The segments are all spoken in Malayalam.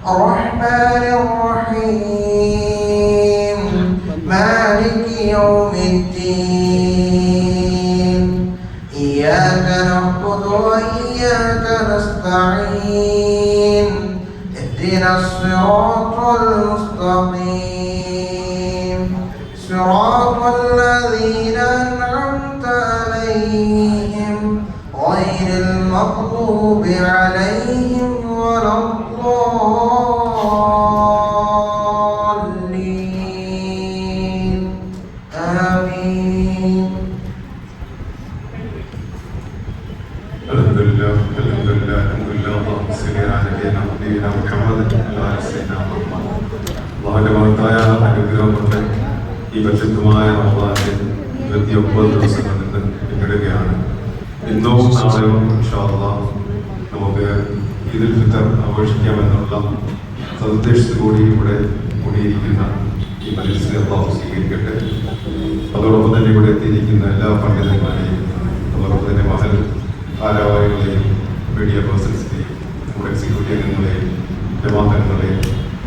الرحمن الرحيم مالك يوم الدين إياك نعبد وإياك نستعين اهدنا الصراط المستقيم صراط الذين أنعمت عليهم غير المغضوب عليهم ولا الضالين آمين. الحمد لله اللهم صل على نبينا محمد وعلى سيدنا محمد. അള്ളാഹുവിന്റെ മഹത്തായ അനുഗ്രഹം കൊണ്ട് ഈ പരിശുദ്ധമായ റമദാനിൽ 29 ദിവസങ്ങൾ നിന്ന് പിന്നിടുകയാണ്. ഇന്നും നാളെയും ഇൻഷാ അല്ലാഹ് നമുക്ക് ഈദുൽ ഫിത്തർ ആഘോഷിക്കാമെന്നുള്ള സന്ദേശത്തോടുകൂടി ഇവിടെ കൂടിയിരിക്കുന്ന ഈ മജ്‌ലിസിനെ അല്ലാഹു സ്വീകരിക്കട്ടെ. അതോടൊപ്പം തന്നെ ഇവിടെ എത്തിയിരിക്കുന്ന എല്ലാ പണ്ഡിതന്മാരെയും അതോടൊപ്പം തന്നെ മഹൽ ഭാരവാഹികളെയും മീഡിയ പേഴ്സൺസിനെയും നമ്മുടെ എക്സിക്യൂട്ടീവ് അംഗങ്ങളെയും ജമാഅത്തുകളെയും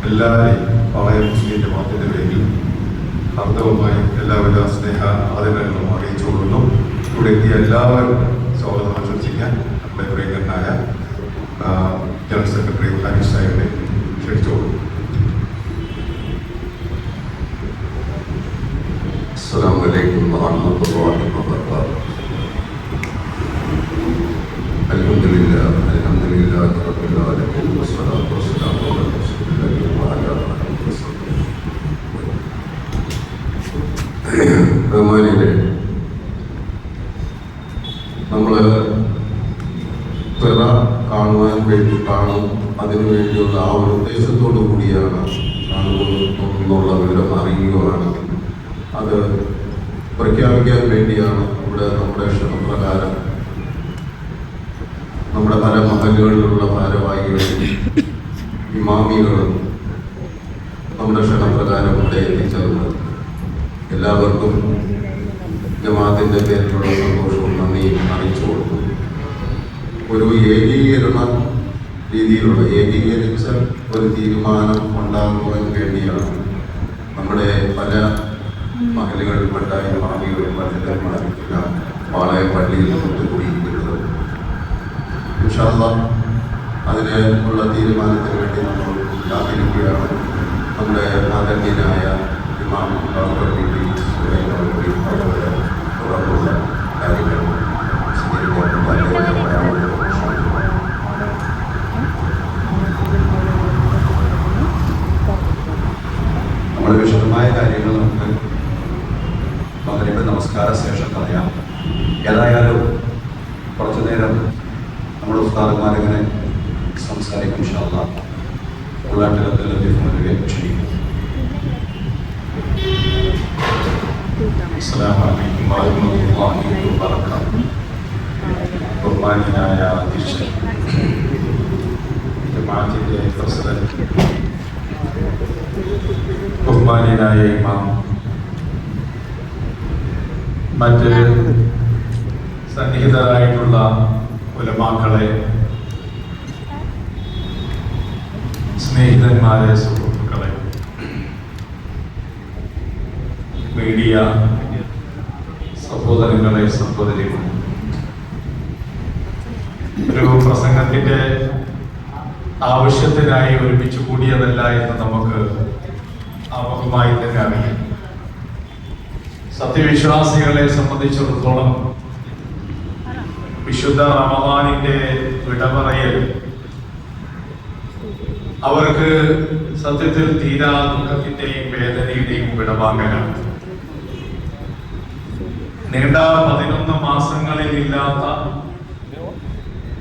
എല്ലാവരെയും വളരെ മുസ്ലിം ജമാഅത്തിന്റെ പേരിൽ അർത്ഥവുമായി എല്ലാവിധ സ്നേഹ ആദരങ്ങളും അറിയിച്ചുകൊള്ളുന്നു. ഇവിടെ എത്തിയ എല്ലാവരും സ്വാഗതം ആശംസിക്കാൻ നമ്മുടെ പ്രിയങ്കരനായ ജനറൽ സെക്രട്ടറി ഹാരിസ് സാഹിബിനെ ക്ഷണിച്ചുകൊള്ളുന്നു. അസ്സലാമു അലൈക്കും വറഹ്മത്തുള്ളാഹി വബറകാതുഹു. അൽഹംദുലില്ലാഹി റബ്ബിൽ ആലമീൻ വസ്സലാത്തു വസ്സലാമു അലാ റസൂലില്ലാഹി വഅലാ ആലിഹി വസല്ലം. ബഹുമാനികളെ, നമ്മൾ പിറ കാണുവാൻ വേണ്ടിയിട്ടാണ്, അതിനുവേണ്ടിയുള്ള ആ ഒരു ഉദ്ദേശത്തോടു കൂടിയാണ് കാണുന്നുള്ള വിവരം അറിയുകയാണെങ്കിൽ അത് പ്രഖ്യാപിക്കാൻ വേണ്ടിയാണ് ഇവിടെ നമ്മുടെ ക്ഷണപ്രകാരം നമ്മുടെ പല മഹലുകളിലുള്ള ഭാരവാഹികളും ഇമാമികളും നമ്മുടെ ക്ഷണപ്രകാരം ഇവിടെ എത്തിച്ചേർന്നത്. എല്ലാവർക്കും ജമാഅത്തിൻ്റെ പേരിലുള്ള സന്തോഷവും നന്ദിയും അറിയിച്ചു കൊടുക്കുന്നു. ഒരു ഏകീകരണ രീതിയിലുള്ള ഏകീകരിച്ച ഒരു തീരുമാനം ഉണ്ടാകുവാൻ വേണ്ടിയാണ് നമ്മുടെ പല മഹലുകളിൽപ്പെട്ട ഇമാമികളും പണ്ഡിതന്മാരെല്ലാം പാളയപ്പള്ളിയിൽ ഒത്തുകൂടിയിരിക്കുന്നത്. ഇൻഷാ അല്ലാഹ് അതിന് ഉള്ള തീരുമാനത്തിന് വേണ്ടി നമ്മൾ കാത്തിരിക്കുകയാണ്. നമ്മുടെ ആദരണീയനായ ഇമാം ഡോക്ടർ തുടർന്നുള്ള കാര്യങ്ങൾ നമ്മുടെ വിശദമായ കാര്യങ്ങൾ നമുക്ക് മഗ്‌രിബ് നമസ്കാര ശേഷം പറയാം. ഏതായാലും കുറച്ചു നേരം നമ്മുടെ ഉസ്താദന്മാരിങ്ങനെ സംസാരിക്കും. ഇൻഷാ അല്ലാഹ് ഉള്ളാട്ടിലത്തിൽ ലഭ്യമാകുകയും ക്ഷണിക്കും. അസ്സലാമു അലൈക്കും വറഹ്മത്തുള്ളാഹി വബറകാതുഹു. ബഹുമാന്യനായ അധ്യക്ഷൻ, ജമാഅത്തിന്റെ പ്രസിഡന്റ്, ബഹുമാന്യനായ ഇമാം, മറ്റ് സന്നിഹിതരായിട്ടുള്ള ഉലമാക്കളെ, സ്നേഹിതന്മാരെ, സുഹൃത്തുക്കളെ, മീഡിയ സഹോദരങ്ങളെ, സഹോദരികളെ, ഒരു പ്രസംഗത്തിന്റെ ആവശ്യത്തിനായി ഒരുമിച്ച് കൂടിയതല്ല എന്ന് നമുക്ക് ആമുഖമായി തന്നെ അറിയാം. സത്യവിശ്വാസികളെ സംബന്ധിച്ചിടത്തോളം വിശുദ്ധ റമദാനിന്റെ വിടപറയൽ അവർക്ക് സത്യത്തിൽ തീരാ ദുഃഖത്തിന്റെയും വേദനയുടെയും വിടവാങ്ങലാണ്. നീണ്ട 11 മാസങ്ങളിൽ ഇല്ലാത്ത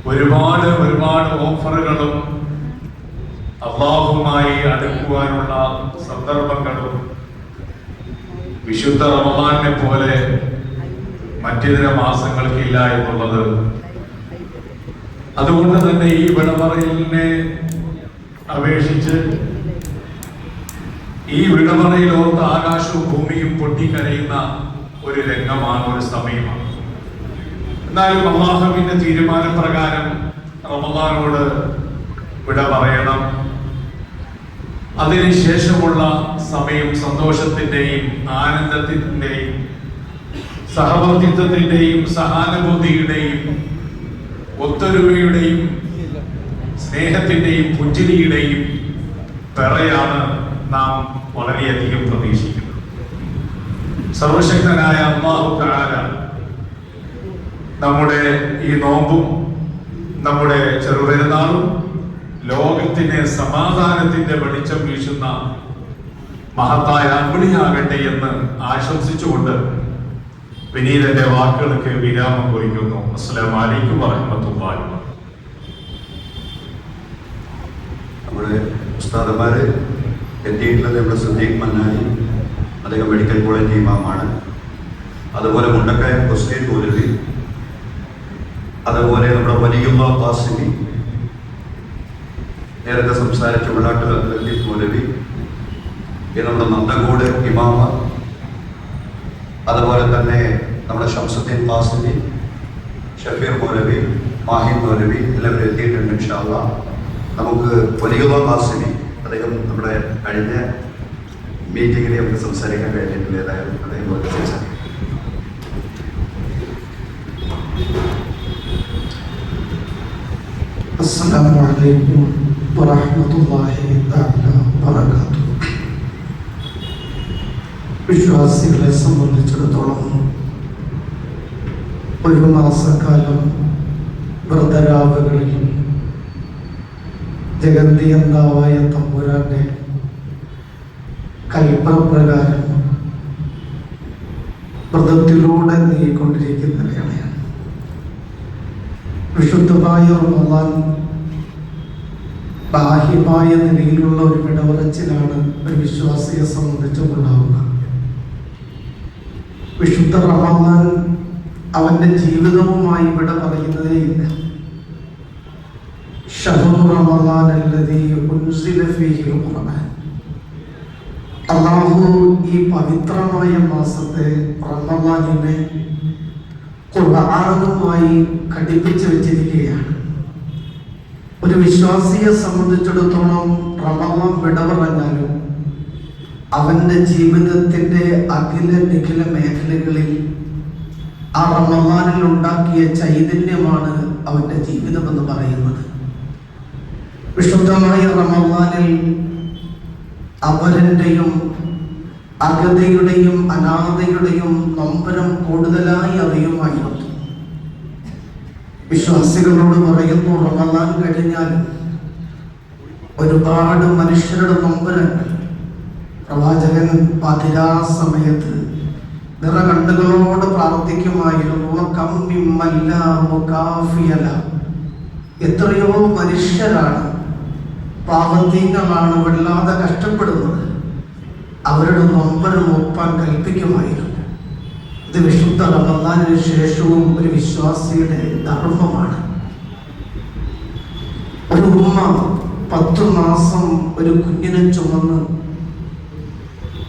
ഒരുപാട് ഓഫറുകളും അല്ലാഹുവുമായി അടുക്കുവാനുള്ള സന്ദർഭങ്ങളും വിശുദ്ധ റമദാനിനെ പോലെ മറ്റിതര മാസങ്ങൾക്കില്ല എന്നുള്ളത്. അതുകൊണ്ട് തന്നെ ഈ വിടപറയലിനെ അപേക്ഷിച്ച് ഈ വിടപറയിൽ ഓർത്ത് ആകാശവും ഭൂമിയും പൊട്ടിക്കരയുന്ന ഒരു രംഗമാണ്, ഒരു സമയമാണ്. എന്നാലും അല്ലാഹുവിന്റെ തീരുമാനപ്രകാരം റമദാനോട് വിട പറയണം. അതിനുശേഷമുള്ള സമയം സന്തോഷത്തിൻ്റെയും ആനന്ദത്തിൻ്റെയും സഹവർത്തിത്വത്തിൻ്റെയും സഹാനുഭൂതിയുടെയും ഒത്തൊരുമയുടെയും സ്നേഹത്തിൻ്റെയും പുഞ്ചിരിയുടെയും പിറയാണ് നാം വളരെയധികം പ്രതീക്ഷിക്കുന്നത്. സർവശക്തനായ അല്ലാഹു തആല നമ്മുടെ ഈ നോമ്പും നമ്മുടെ ചെറുപെരുന്നാളും ലോകത്തിന് സമാധാനത്തിന്റെ വെളിച്ചം വീശുന്ന മഹത്തായ അമ്പിളിയാകട്ടെ എന്ന് ആശംസിച്ചുകൊണ്ട് വിനീതന്റെ വാക്കുകൾക്ക് വിരാമം കുറിക്കുന്നു. അസ്സലാമു അലൈക്കും വറഹ്മത്തുള്ളാഹി. നമ്മുടെ ഉസ്താദന്മാര് എത്തിയിട്ടുള്ളത് നമ്മുടെ സദീഖ് മന്നാനി, അദ്ദേഹം മെഡിക്കൽ കോളേജ് ഇമാമാണ്. അതുപോലെ മുണ്ടക്കയ ഹുസൈൻ മൗലവി, അതുപോലെ നമ്മുടെ വലിയുള്ള ഖാസിമി, നേരത്തെ സംസാരിച്ച വെള്ളാട്ടിൽ ലത്തീഫ് മൗലവി, നമ്മുടെ നന്ദഗോഡ് ഇമാമ, അതുപോലെ തന്നെ നമ്മുടെ ഷംസുദ്ദീൻ ഖാസിമി, ഷഫീർ മൗലവി, മാഹിൻ മൗലവി എല്ലാവരും എത്തിയിട്ടുണ്ട്. ഇൻഷാ അല്ലാഹ് നമുക്ക് വലിയുള്ള ഖാസിമി, അദ്ദേഹം നമ്മുടെ കഴിഞ്ഞ മീറ്റിങ്ങിൽ നമുക്ക് സംസാരിക്കാൻ കഴിഞ്ഞിട്ടില്ല. ഏതായാലും അദ്ദേഹം സംസാരിക്കും. അസ്സലാമു അലൈക്കും വറഹ്മത്തുള്ളാഹി തആല വബറകാതുഹു. വിശ്വാസികളെ സംബന്ധിച്ചിടത്തോളം ഒരു മാസക്കാലം വ്രതരാവുകളിൽ ജഗന്തിയന്താവായ തമ്പുരാന്റെ കൽപ്പനപ്രകാരം വ്രതത്തിലൂടെ നീങ്ങിക്കൊണ്ടിരിക്കുന്ന വേളയാണ്. വിശുദ്ധമായ റമളാൻ ബാഹ്യമായ നിലയിലുള്ള ഒരു വിടവറച്ചിലാണ് ഒരു വിശ്വാസിയെ സംബന്ധിച്ചുണ്ടാവുക. വിശുദ്ധ റമളാൻ അവന്റെ ജീവിതവുമായി വിട പറയുന്നതേയില്ല. ശഹ്റു റമളാൻ അല്ലദീ ഉൻസില ഫീഹിൽ ഖുർആൻ. അല്ലാഹു ഈ പവിത്രമായ മാസത്തെ റമളാനിനെ ഖുർആനുമായി ഘടിപ്പിച്ചു വെച്ചിരിക്കുകയാണ്. ഒരു വിശ്വാസിയെ സംബന്ധിച്ചിടത്തോളം റമളാൻ വിട പറഞ്ഞാലും അവന്റെ ജീവിതത്തിന്റെ അഖില നിഖില മേഖലകളിൽ ആ റമളാനിൽ ഉണ്ടാക്കിയ ചൈതന്യമാണ് അവന്റെ ജീവിതം എന്ന് പറയുന്നത്. വിശുദ്ധമായ റമളാനിൽ അപരന്റെയും അഗതിയുടെയും അനാഥയുടെയും നൊമ്പരം കൂടുതലായി അറിയുമായിരുന്നു. വിശ്വാസികളോട് പറയുന്നു, റമളാൻ കഴിഞ്ഞാൽ ഒരുപാട് മനുഷ്യരുടെ നൊമ്പരങ്ങൾ. പ്രവാചകൻ പതിരാ സമയത്ത് നിറകണ്ണുകളോട് പ്രാർത്ഥിക്കുമായിരുന്നു, എത്രയോ മനുഷ്യരാണ്, പാവത്തീങ്ങളാണ്, വല്ലാതെ കഷ്ടപ്പെടുന്നത്, അവരുടെ നൊമ്പരം ഒപ്പാൻ കൽപ്പിക്കുമായിരുന്നു. ഇത് വിശുദ്ധ റമളാനിന് ശേഷവും ഒരു വിശ്വാസിയുടെ ധർമ്മമാണ്. ഒരു ഉമ്മ 10 മാസം ഒരു കുഞ്ഞിനെ ചുമന്ന്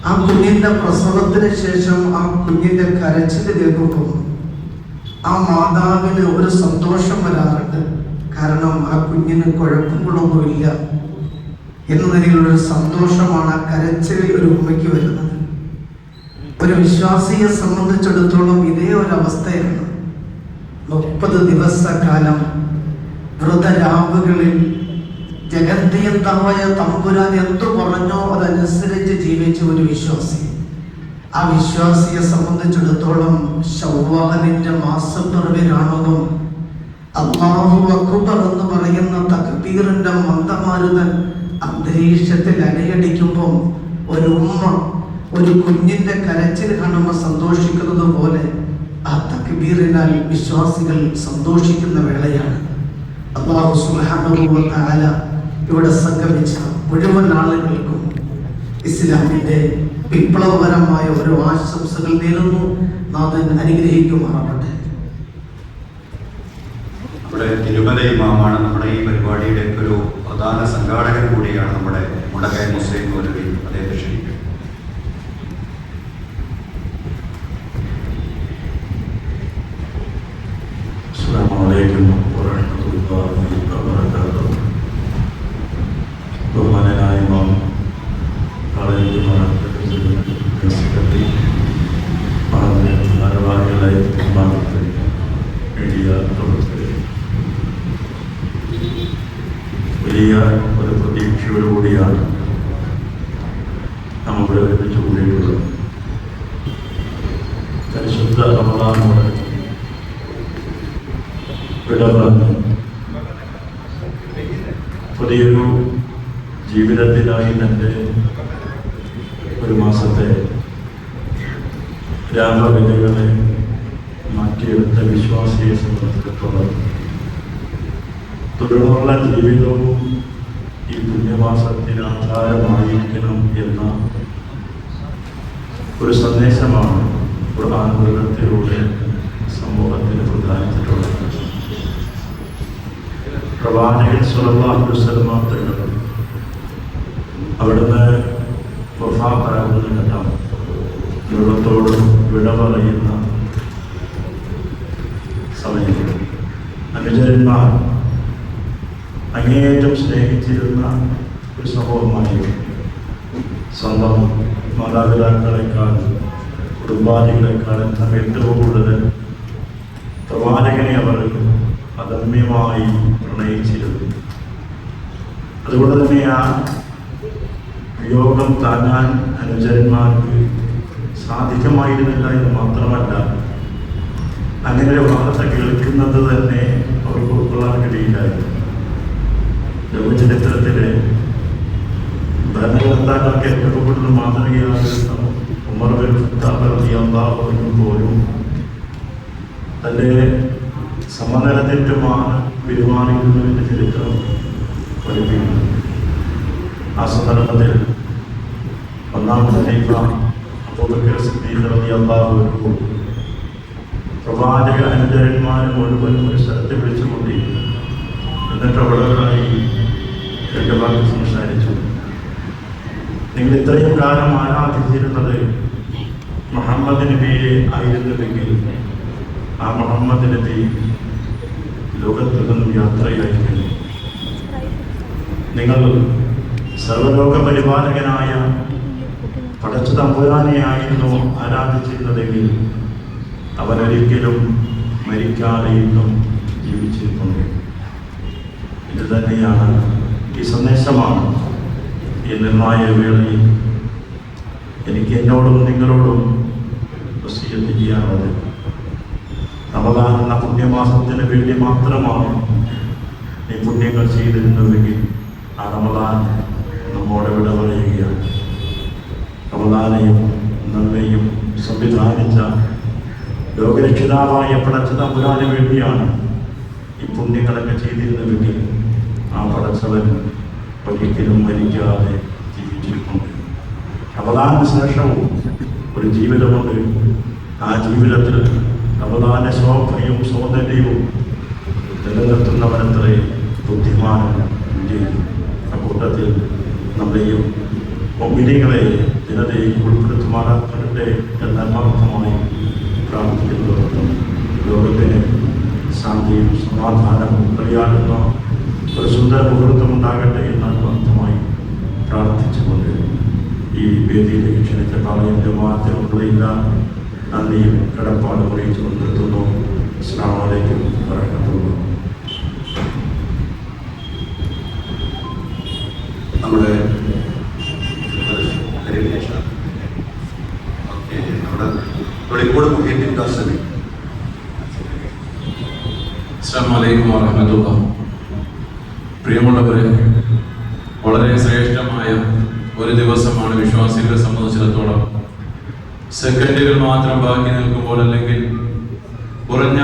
ആ കുഞ്ഞിന്റെ പ്രസവത്തിന് ശേഷം ആ കുഞ്ഞിന്റെ കരച്ചിൽ കേൾക്കുമ്പോൾ ആ മാതാവിന് ഒരു സന്തോഷം വരാറുണ്ട്. കാരണം ആ കുഞ്ഞിന് കുഴപ്പങ്ങളൊന്നുമില്ല എന്ന നിലയിലൊരു സന്തോഷമാണ് ആ കരച്ചിൽ ഒരു ഉമ്മയ്ക്ക് വരുന്നത്. ഒരു വിശ്വാസിയെ സംബന്ധിച്ചിടത്തോളം ഇതേ ഒരു അവസ്ഥയാണ്. 30 ദിവസക്കാലം വ്രതരാവുകളിൽ ജഗന്തിയന്താവായ തമ്പുരാൻ എന്തു പറഞ്ഞോ അതനുസരിച്ച് ജീവിച്ച ഒരു വിശ്വാസി. ആ വിശ്വാസിയെ സംബന്ധിച്ചിടത്തോളം ശവ്വാലിന്റെ മാസപ്പിറവിലാണെന്നും അല്ലാഹു അക്ബർ എന്ന് പറയുന്ന തക്ബീറിന്റെ മന്ദമാരുതൻ അന്തരീക്ഷത്തിൽ അലയടിക്കുമ്പോൾ ഒരു ഉമ്മ ഒരു കുഞ്ഞിന്റെ കരച്ചിൽ കാണുമ്പോൾ സന്തോഷിക്കുന്നത് പോലെ ആ തക്ബീറിനാൽ വിശ്വാസികൾ സന്തോഷിക്കുന്ന വേളയാണ്. അല്ലാഹു സുബ്ഹാനഹു വ തആല ഇവിടെ സംഗമിച്ച മുഴുവൻ ആളുകൾക്കും ഇസ്ലാമിന്റെ വിപ്ലവകരമായ ഒരു ആശംസകൾ നേരുന്നു. നാഥൻ അനുഗ്രഹിക്കുമാറാവട്ടെ. നമ്മുടെ തിരുമല ഇമാമാണ് നമ്മുടെ ഈ പരിപാടിയുടെ ഒരു പ്രധാന സംഘാടകൻ കൂടിയാണ് നമ്മുടെ മുണ്ടക്കയ മുസ്ലിം മൗലവി. അദ്ദേഹത്തെ ക്ഷണിക്കും. അസ്സലാമു അലൈക്കും വറഹ്മത്തുള്ളാഹി വബറകാതുഹു. ബഹുമാനനായ ഇമാം ഒരു പ്രതീക്ഷയോടുകൂടിയാണ് നമ്മൾ ഒരുമിച്ച് കൂടിയിട്ടുള്ളത്. പരിശുദ്ധ റമദാനോട് വിട പറഞ്ഞ് പുതിയൊരു ജീവിതത്തിനായി തൻ്റെ ഒരു മാസത്തെ രാമവിധികളെ മാറ്റിയെടുത്ത വിശ്വാസിയെ സംബന്ധിച്ചിടത്തോളം തുടർന്നുള്ള ജീവിതവും ഈ പുണ്യമാസത്തിന് ആധാരമായിരിക്കണം എന്ന ഒരു സന്ദേശമാണ് ഖുർആൻ ഗ്രന്ഥത്തിലൂടെ സമൂഹത്തിന് പ്രധാനിച്ചിട്ടുള്ളത്. പ്രവാചകൻ സ്വല്ലല്ലാഹു അലൈഹി വസല്ലം തങ്ങൾ അവിടുന്ന് വഫാത്താകുന്ന ഘട്ടം ലോകത്തോട് വിട പറയുന്ന സമയത്ത് അനുചരന്മാർ അങ്ങേയറ്റം സ്നേഹിച്ചിരുന്ന ഒരു സമൂഹമായി സ്വന്തം മാതാപിതാക്കളെക്കാൾ കുടുംബാദികളെക്കാൾ ഏറ്റവും കൂടുതൽ പ്രവാചകനെ അവർ അദമ്യമായി പ്രണയിച്ചിരുന്നു. അതുകൊണ്ട് തന്നെ ആ വിയോഗം താങ്ങാൻ അനുചരന്മാർക്ക് സാധിക്കുമായിരുന്നില്ല എന്ന് മാത്രമല്ല, അങ്ങനെ ഒരു വാർത്ത കേൾക്കുന്നത് തന്നെ അവർക്ക് ഉൾക്കൊള്ളാൻ കഴിയില്ലായിരുന്നു. ലോകചരിത്രത്തിലെ ഭരണകർത്താക്കൾക്ക് ഏറ്റവും കൂടുതൽ മാതൃകയായിരുന്ന ഉമർ ബിൻ ഖത്താബ് റളിയല്ലാഹു അൻഹു പോലും തൻ്റെ സമനിലതെറ്റുമാണ് പെരുമാറിയിരുന്നതിൻ്റെ ചരിത്രം പഠിപ്പിക്കുന്നു. ആ സന്ദർഭത്തിൽ ഒന്നാമത്തെ ഖലീഫ അബൂബക്കർ സിദ്ദീഖ് റളിയല്ലാഹു അൻഹു പ്രവാചക അനുചരന്മാരെ മുഴുവൻ ഒരു സ്ഥലത്ത് വിളിച്ചുകൂട്ടി. എന്നിട്ട് അവിടെയായി രണ്ട് വാക്ക് സംസാരിച്ചു. നിങ്ങൾ ഇത്രയും കാലം ആരാധിച്ചിരുന്നത് മുഹമ്മദ് നബിയെ ആയിരുന്നുവെങ്കിൽ ആ മുഹമ്മദ് നബി ലോകത്തിൽ നിന്നും യാത്രയായിരുന്നു. നിങ്ങൾ സർവലോക പരിപാലകനായ പടച്ച തമ്പുരാനെയായിരുന്നു ആരാധിച്ചിരുന്നതെങ്കിൽ അവനൊരിക്കലും മരിക്കാതെ ഇന്നും ജീവിച്ചിരിക്കുന്നത്. ഇത് തന്നെയാണ്, ഈ സന്ദേശമാണ് ഈ നിർണായക വേളയിൽ എനിക്ക് എന്നോടും നിങ്ങളോടും വസിയത്ത് ചെയ്യാറുള്ളത്. റമദാൻ എന്ന പുണ്യമാസത്തിന് വേണ്ടി മാത്രമാണ് ഈ പുണ്യങ്ങൾ ചെയ്തിരുന്നുവെങ്കിൽ ആ റമദാൻ നമ്മോട് വിട പറയുകയാണ്. റമദാനെയും നമ്മെയും സംവിധാനിച്ച ലോകരക്ഷിതാവായ പടച്ച തമ്പുരാന് വേണ്ടിയാണ് ഈ പുണ്യങ്ങളൊക്കെ ചെയ്തിരുന്നുവെങ്കിൽ ആ പടച്ചവൻ ഒരിക്കലും മരിക്കാതെ ജീവിച്ചിരിക്കുന്നു. റമദാന് ശേഷവും ഒരു ജീവിതമുണ്ട്. ആ ജീവിതത്തിൽ റമദാന്റെ ശോഭയും സൗന്ദര്യവും നിലനിർത്തുന്നവനത്രേ ബുദ്ധിമാനും വിജയിക്കും. അക്കൂട്ടത്തിൽ നമ്മളെയും മുഅ്മിനീങ്ങളെ ജനതയെ ഉൾപ്പെടുത്തുമാറാക്കട്ടെ എന്ന ആത്മാർത്ഥമായി പ്രാർത്ഥിക്കുന്നതോടൊപ്പം ലോകത്തിന് ശാന്തിയും സമാധാനവും കളിയാടുന്ന ഒരു സുന്ദര മുഹൂർത്തമുണ്ടാകട്ടെ എന്ന് ആത്മാർത്ഥമായി പ്രാർത്ഥിച്ചുകൊണ്ട് ഈ വേദിയിലേക്ക് ക്ഷണിച്ച പാളയം ജമാഅത്തിനുള്ള നന്ദിയും കടപ്പാടും അറിയിച്ചുകൊണ്ട് നിർത്തുന്നു. അസ്സലാമു അലൈക്കും വറഹ്മത്തുള്ളാഹി. നമ്മുടെ തൊളിക്കോട് മുഹീദ്ദീൻ കാസമി. അസ്സലാമു അലൈക്കും വറഹ്മത്തുള്ളാഹി. പ്രിയമുള്ളവരെ, വളരെ ശ്രേഷ്ഠമായ ഒരു ദിവസമാണ് വിശ്വാസികളെ സംബന്ധിച്ചിടത്തോളം. സെക്കൻഡുകൾ മാത്രം ബാക്കി നിൽക്കുമ്പോൾ, അല്ലെങ്കിൽ കുറഞ്ഞ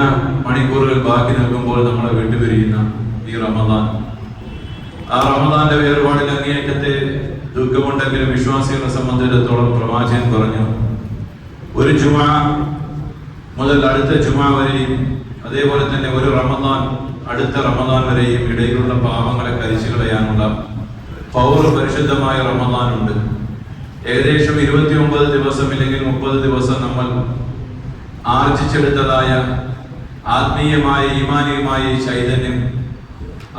മണിക്കൂറുകൾ ബാക്കി നിൽക്കുമ്പോൾ നമ്മളെ വിട്ടുപിരിയുന്ന ഈ റമദാൻ, ആ റമദാന്റെ വേർപാടിൽ അങ്ങേയറ്റത്തെ ദുഃഖമുണ്ടെങ്കിലും വിശ്വാസികളെ സംബന്ധിച്ചിടത്തോളം പ്രവാചകൻ പറഞ്ഞു, ഒരു ജുമാ മുതൽ അടുത്ത ജുമാ വരെയും, അതേപോലെ തന്നെ ഒരു റമദാൻ അടുത്ത റമദാൻ വരെയും ഇടയിലുള്ള പാപങ്ങളെ കരിച്ചു കളയാനുള്ള പരിശുദ്ധമായ റമദാനുണ്ട്. ഏകദേശം 29 ദിവസം ഇല്ലെങ്കിൽ 30 ദിവസം നമ്മൾ ആർജിച്ചെടുത്തതായ ആത്മീയമായ ഈമാനികമായ ഈ ചൈതന്യം,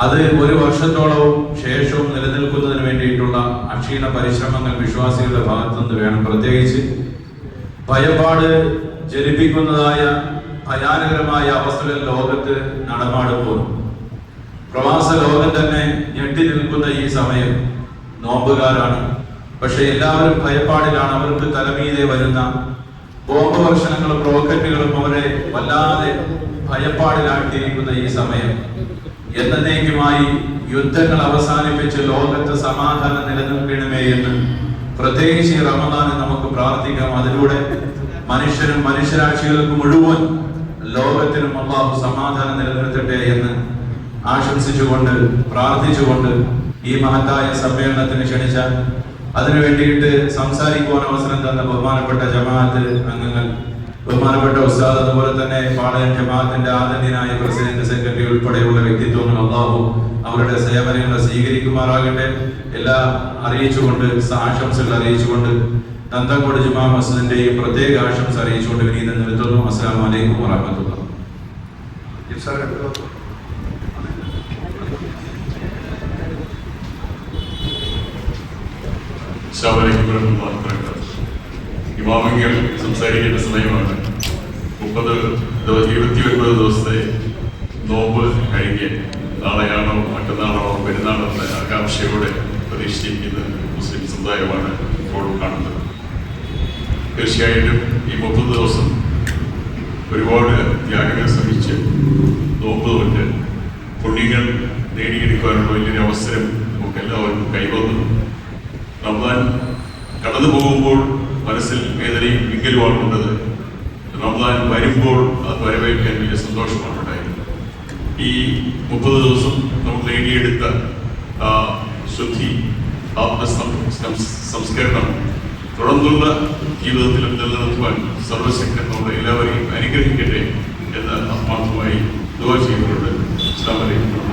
അത് ഒരു വർഷത്തോളവും ശേഷവും നിലനിൽക്കുന്നതിന് വേണ്ടിയിട്ടുള്ള അക്ഷീണ പരിശ്രമങ്ങൾ വിശ്വാസികളുടെ ഭാഗത്തുനിന്ന് വേണം. പ്രത്യേകിച്ച് ഭയപ്പാട് ജനിപ്പിക്കുന്നതായ ഭയാനകരമായ അവസ്ഥകൾ ലോകത്ത് നടമാടുമ്പോൾ പ്രവാസ ലോകം തന്നെ ഞെട്ടി നിൽക്കുന്ന ഈ സമയം നോമ്പുകാരാണ്. പക്ഷെ എല്ലാവരും ഭയപ്പാടിലാണ്. അവർക്ക് തലമീതെ വരുന്ന ബോംബ് വർഷണങ്ങളും റോക്കറ്റുകളും അവരെ വല്ലാതെ ഭയപ്പാടിലാക്കിയിരിക്കുന്ന ഈ സമയം എന്നേക്കുമായി യുദ്ധങ്ങൾ അവസാനിപ്പിച്ച് ലോകത്ത് സമാധാനം നിലനിൽക്കണമേ എന്ന് പ്രത്യേകിച്ച് ഈ റമദാനിൽ നമുക്ക് പ്രാർത്ഥിക്കാം. അതിലൂടെ മനുഷ്യരും മനുഷ്യരാശികൾക്ക് മുഴുവൻ ലോകത്തിനും അല്ലാഹു സമാധാനം നിലനിർത്തട്ടെ എന്ന് ആശംസിച്ചുകൊണ്ട് പ്രാർത്ഥിച്ചുകൊണ്ട് ഈ മഹത്തായ സമ്മേളനത്തിന് ക്ഷണിച്ച അതിനു വേണ്ടിയിട്ട് സംസാരിക്കുവാൻ അവസരം തന്ന ബഹുമാനപ്പെട്ട ജമാഅത്ത് അംഗങ്ങൾ, ബഹുമാനപ്പെട്ട ഉസ്താദ്, അതുപോലെ തന്നെ പാളയം ജമാഅത്തിന്റെ ആദരണീയനായ പ്രസിഡന്റ്, സെക്രട്ടറി ഉൾപ്പെടെയുള്ള വ്യക്തിത്വങ്ങൾ അല്ലാഹു അവരുടെ സേവനങ്ങളെ സ്വീകരിക്കുമാറാകട്ടെ. എല്ലാം അറിയിച്ചുകൊണ്ട് ആശംസകൾ അറിയിച്ചുകൊണ്ട് നന്തങ്കോട് ജുമാ മസ്ജിദിന്റെയും പ്രത്യേക ആശംസ അറിയിച്ചുകൊണ്ട് വിനീതം നിർത്തുന്നു. അസ്സലാമു അലൈക്കും വറഹ്മത്തുള്ളാഹി. ഇമാമിങ്ങൾ സംസാരിക്കേണ്ട സമയമാണ്. 29 ദിവസത്തെ നോമ്പ് കഴിഞ്ഞ് നാളെയാണോ മറ്റന്നാളോ പെരുന്നാളെന്ന ആകാംക്ഷയോടെ പ്രതീക്ഷിച്ചിരിക്കുന്ന മുസ്ലിം സമുദായമാണ് ഇപ്പോൾ കാണുന്നത്. തീർച്ചയായിട്ടും ഈ 30 ദിവസം ഒരുപാട് ത്യാഗങ്ങൾ സഹിച്ച് നോമ്പ് തൊട്ട് പുണ്യങ്ങൾ നേടിയെടുക്കാനുള്ള വലിയൊരു അവസരം നമുക്ക് എല്ലാവർക്കും കൈവന്നു. റമദാൻ കടന്നു പോകുമ്പോൾ മനസ്സിൽ വേദനയും വിങ്കലുമാണ് ഉള്ളത്. റമദാൻ വരുമ്പോൾ അത് വരവേൽക്കാൻ വലിയ സന്തോഷമാണ് ഉണ്ടായിരുന്നത്. ഈ 30 ദിവസം നമ്മൾ നേടിയെടുത്ത ശുദ്ധി, സംസ്കരണം തുടർന്നുള്ള ജീവിതത്തിലും നിലനിർത്തുവാൻ സർവശക്തൻ നമ്മുടെ എല്ലാവരെയും അനുഗ്രഹിക്കട്ടെ എന്ന് ആത്മാർത്ഥമായി ദുആ ചെയ്തുകൊണ്ട് അസ്സലാമു അലൈക്കും.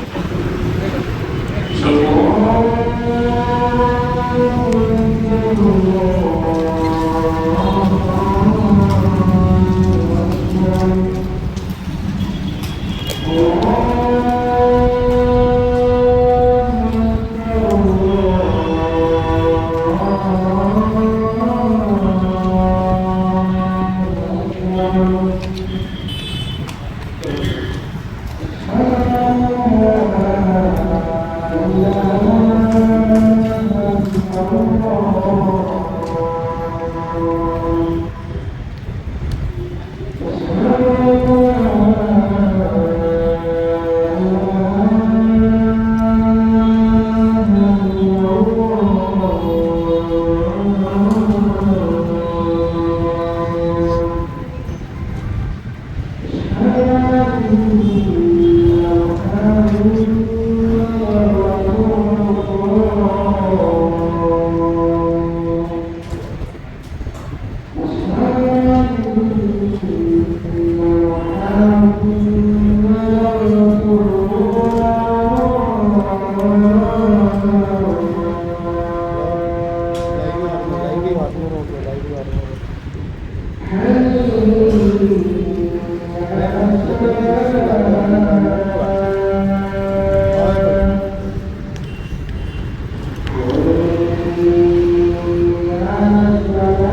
Hey